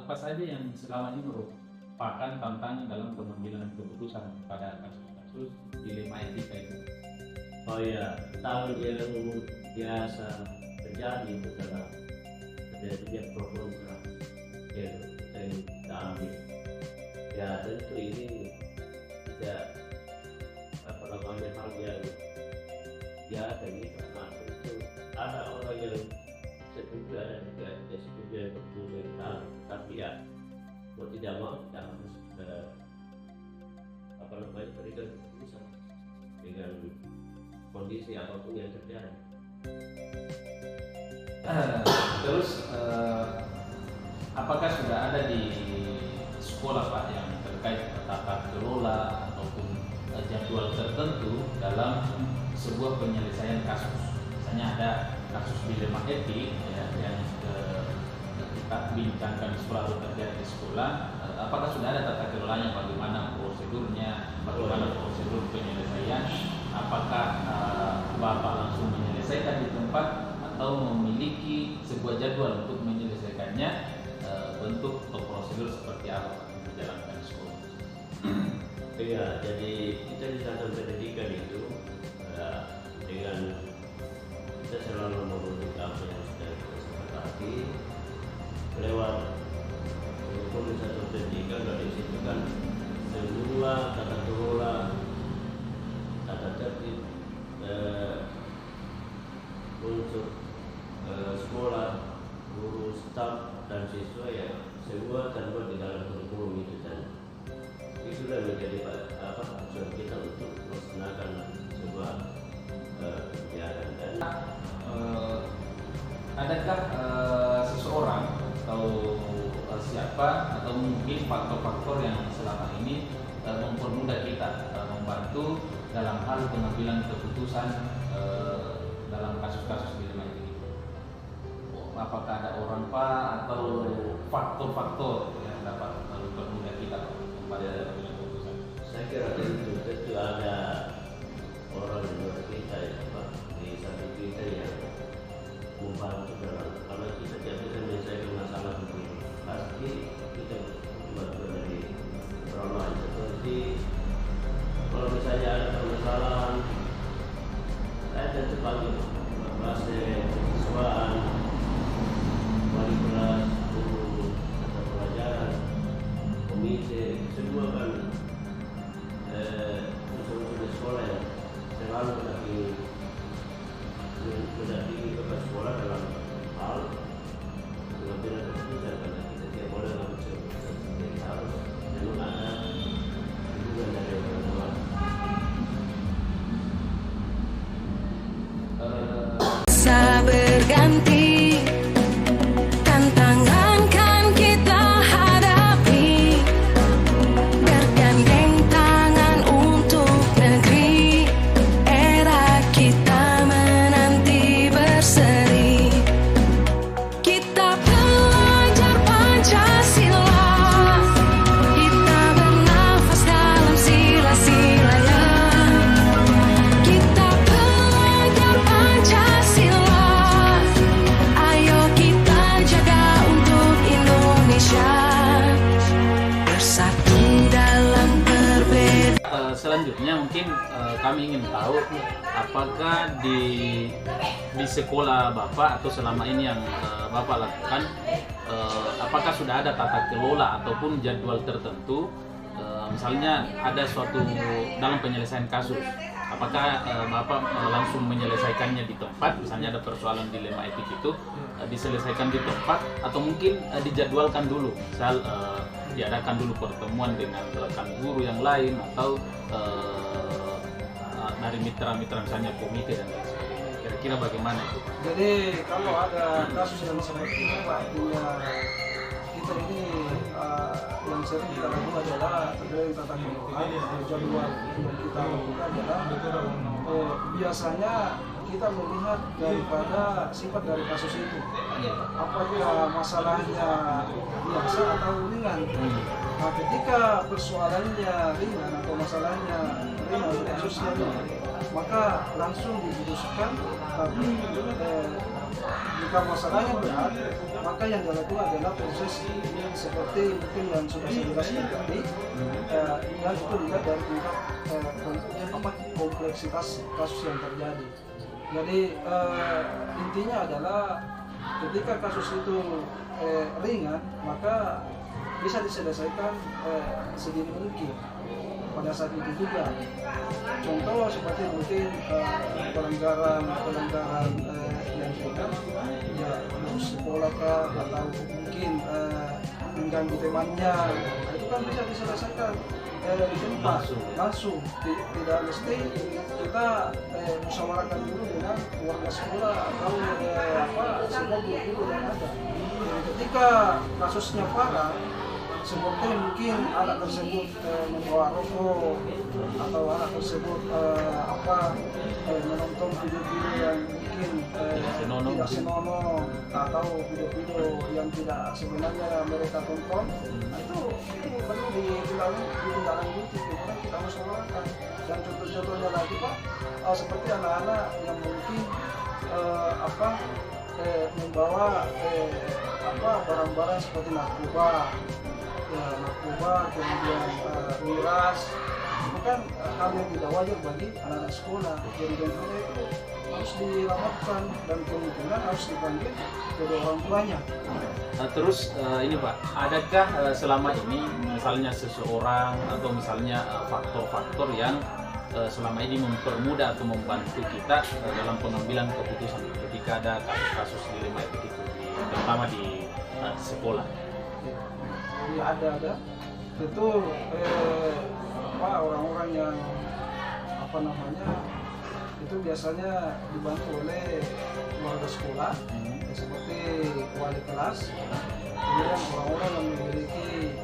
apa saja yang selama ini merupakan tantangan dalam pengambilan keputusan pada kasus-kasus dilema etika itu? Oh ya, tahun yang biasa terjadi itu adalah terjadinya pro kontra yang kita ambil. Ya tentu ini tidak hal yang biasa ini, karena tentu ada orang yang setuju dan tidak setuju yang berbeda, tapi ya mau tidak mau kita harus berikan keputusan dengan kondisi apapun yang terjadi. Terus apakah sudah ada di sekolah Pak yang terkait tata kelola ataupun jadwal tertentu dalam sebuah penyelesaian kasus? Misalnya ada kasus dilema etik ya, yang kita bincangkan suatu terjadi di sekolah, apakah sudah ada tata kelolanya, bagaimana prosedurnya, bagaimana prosedur penyelesaian, apakah Bapak langsung menyelesaikan di tempat atau memiliki sebuah jadwal untuk menyelesaikannya, bentuk atau prosedur seperti apa menjalankan sekolah? Iya, jadi kita di satuan pendidikan itu dengan kita selalu mengikuti apa yang sudah kita sepakati lewat kurikulum satuan pendidikan. Dari situ kan semua tata kelola, tata tertib untuk sekolah, guru, staf dan siswa ya semua terbuat di dalam kurikulum itu, dan itu sudah menjadi acuan kita untuk melaksanakan sebuah kegiatan. Dan adakah seseorang atau siapa atau mungkin faktor-faktor yang selama ini mempermudah kita, membantu dalam hal pengambilan keputusan dalam kasus-kasus dilema ini? Apakah ada orang Pak atau faktor-faktor yang dapat mempermudah kita membantu keputusan? Saya kira tentu ada orang di luar kita di samping kita yang membantu dalam, kalau kita tidak bisa menyelesaikan masalah begini, pasti kita bantu dari orang lain. Seperti kalau misalnya ada permasalahan, saya tentu panggil dosen, siswaan, wali kelas, guru, mata pelajaran, komite, semua kan unsur-unsur sekolah yang selalu mendampingi kepada sekolah dalam hal pengambilan keputusan, karena kita tidak boleh mengambil keputusan sendiri, harus memang ada dukungan dari orang tua. Masa berganti, tantangan kan kita hadapi, bergandeng tangan untuk negeri, era kita menanti berseri. Kita belajar Pancasila, kita bernafas dalam sila-silanya. Kita belajar Pancasila, ayo kita jaga untuk Indonesia, bersatu dalam perbedaan. Selanjutnya mungkin kami ingin tahu apakah di sekolah Bapak atau selama ini yang Bapak lakukan, apakah sudah ada tata kelola ataupun jadwal tertentu, misalnya ada suatu dalam penyelesaian kasus, apakah Bapak langsung menyelesaikannya di tempat, misalnya ada persoalan dilema etik itu diselesaikan di tempat, atau mungkin dijadwalkan dulu, misal diadakan dulu pertemuan dengan rekan guru yang lain atau dari mitra-mitra misalnya komite dan lain sebagainya. Kira-kira bagaimana itu? Jadi kalau ada kasus yang seperti ini, artinya kita ini yang sering kita lakukan adalah terkait tata kelola jadwal yang kita lakukan adalah biasanya kita melihat daripada sifat dari kasus itu, apakah masalahnya biasa atau ringan. Nah, ketika persoalannya ringan atau masalahnya ringan, kasusnya ringan, maka langsung diputuskan. Tapi jika masalahnya berat, maka yang dilakukan adalah proses seperti mungkin yang sudah saya jelaskan tadi, dan itu dilihat dari tingkat kompleksitas kasus yang terjadi. Jadi intinya adalah ketika kasus itu ringan, maka bisa diselesaikan sedini mungkin pada saat itu juga. Contoh seperti mungkin pelanggaran yang ringan, ya harus sekolah kah, atau mungkin mengganggu temannya, itu kan bisa diselesaikan di tempat langsung. Tidak mesti kita musyawarahkan dulu dengan warga sekolah atau semua guru yang ada. Jadi ketika kasusnya parah, seperti mungkin anak tersebut membawa rokok atau anak tersebut menonton video-video yang mungkin tidak senonoh atau video-video yang tidak sebenarnya mereka tonton, itu perlu ditindaklanjuti, kemudian kita musyawarahkan. Dan contoh-contohnya lagi Pak, seperti anak-anak yang mungkin membawa barang-barang seperti narkoba, kemudian miras, itu kan hal yang tidak wajar bagi anak-anak sekolah. Jadi tentunya itu harus dilaporkan dan kemungkinan harus dipanggil kedua orang tuanya. Terus ini Pak, adakah selama ini misalnya seseorang atau misalnya faktor-faktor yang selama ini mempermudah atau membantu kita dalam pengambilan keputusan ketika ada kasus-kasus dilema begitu, terutama di sekolah? Ya ada. Itu orang-orang yang itu biasanya dibantu oleh warga sekolah, seperti wali kelas, kemudian orang-orang yang memiliki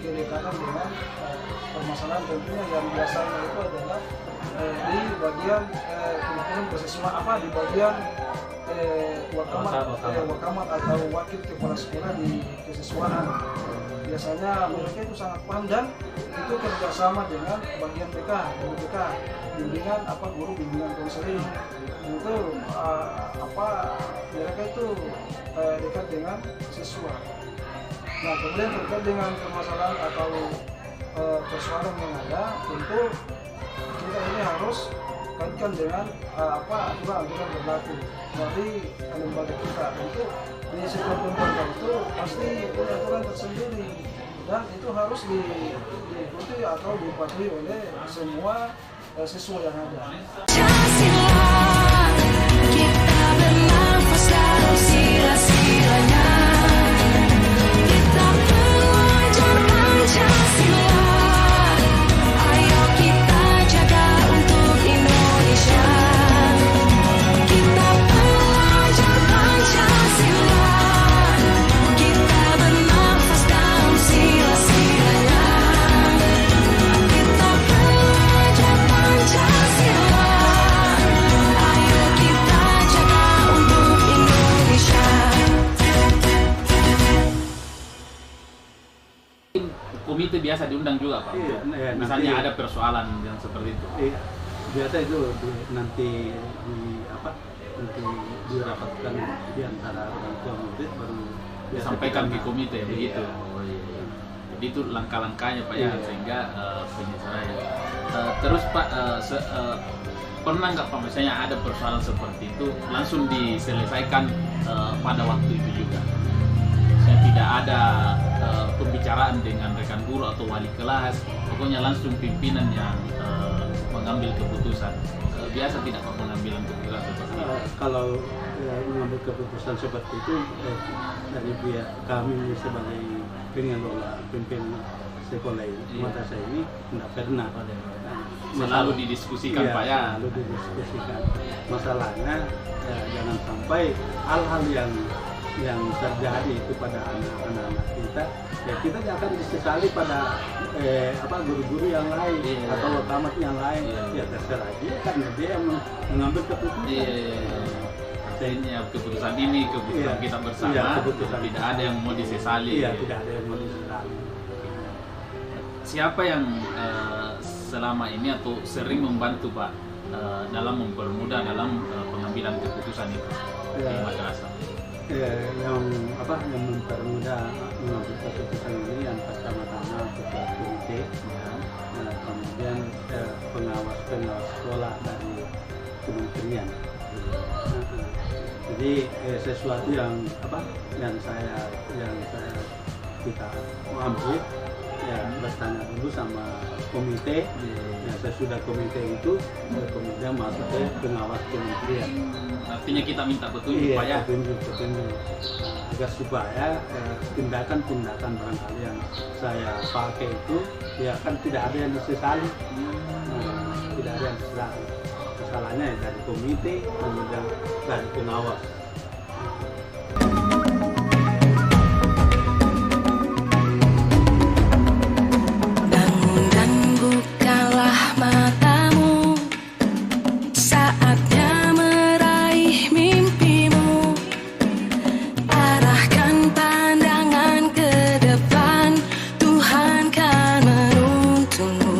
kedekatan dengan permasalahan tentunya yang biasanya itu adalah di bagian kurikulum kesiswaan, di bagian wakamat atau wakil kepala sekolah di kesiswaan. Biasanya mereka itu sangat pandang, itu kerjasama dengan bagian BK, bimbingan guru bimbingan konseling. Itu mereka itu dekat dengan siswa. Nah, kemudian terkait dengan permasalahan atau persoalan yang ada, tentu kita ini harus kaitkan dengan aturan berlaku dari lembaga kita. Tentu di setiap lembaga itu pasti punya aturan tersendiri, dan itu harus diikuti atau dipatuhi oleh semua siswa yang ada. Pancasila, kita bernafas dalam sila-silanya. Kita belajar Pancasila, ayo kita jaga untuk Indonesia. Kita belajar Pancasila, kita bernafas dalam sila-silanya. Kita belajar Pancasila, ayo kita jaga untuk Indonesia. Komite biasa diundang juga Pak? Misalnya ada persoalan yang seperti itu? Biasa itu nanti dirapatkan di antara orang tua murid, baru disampaikan ke komite begitu. Iya. Oh, iya. Jadi itu langkah-langkahnya Pak ya, sehingga penyesuaian. Terus Pak, pernah nggak Pak misalnya ada persoalan seperti itu langsung diselesaikan pada waktu itu juga? Saya tidak ada pembicaraan dengan rekan guru atau wali kelas, pokoknya langsung pimpinan yang mengambil keputusan. Biasa tidak Pak mengambil keputusan seperti itu? Kalau mengambil keputusan seperti itu dari pihak kami sebagai pengelola pimpinan sekolah ini, madrasah ini tidak pernah. Selalu didiskusikan Pak ya? Selalu didiskusikan. Masalahnya jangan sampai hal-hal yang terjadi itu pada anak-anak kita, ya kita akan disesali pada guru-guru yang lain atau wakamat yang lain. Ya terserah dia, karena dia yang mengambil keputusan. Artinya keputusan ini, keputusan kita bersama, keputusan tidak ada yang mau disesali. Tidak ada yang mau disesali. siapa yang selama ini atau sering membantu Pak dalam mempermudah dalam pengambilan keputusan itu di Ya. madrasah? yang mempermudah mengambil keputusan ini yang pertama-tama ketua komite, Ya. kemudian pengawas sekolah dari kementerian. Jadi sesuatu yang saya kita ambil ya bertanya dulu sama komite. Ya, sesudah komite itu kemudian masuk ke pengawas kementerian. Artinya kita minta petunjuk Pak ya. petunjuk agar supaya tindakan-tindakan barangkali yang saya pakai itu ya kan tidak ada yang disesali. Tidak ada yang disesali. Kesalahannya ya dari komite kemudian dari pengawas. Bangun dan bukalah matamu, saatnya meraih mimpimu. Arahkan pandangan ke depan, Tuhan kan menuntunmu.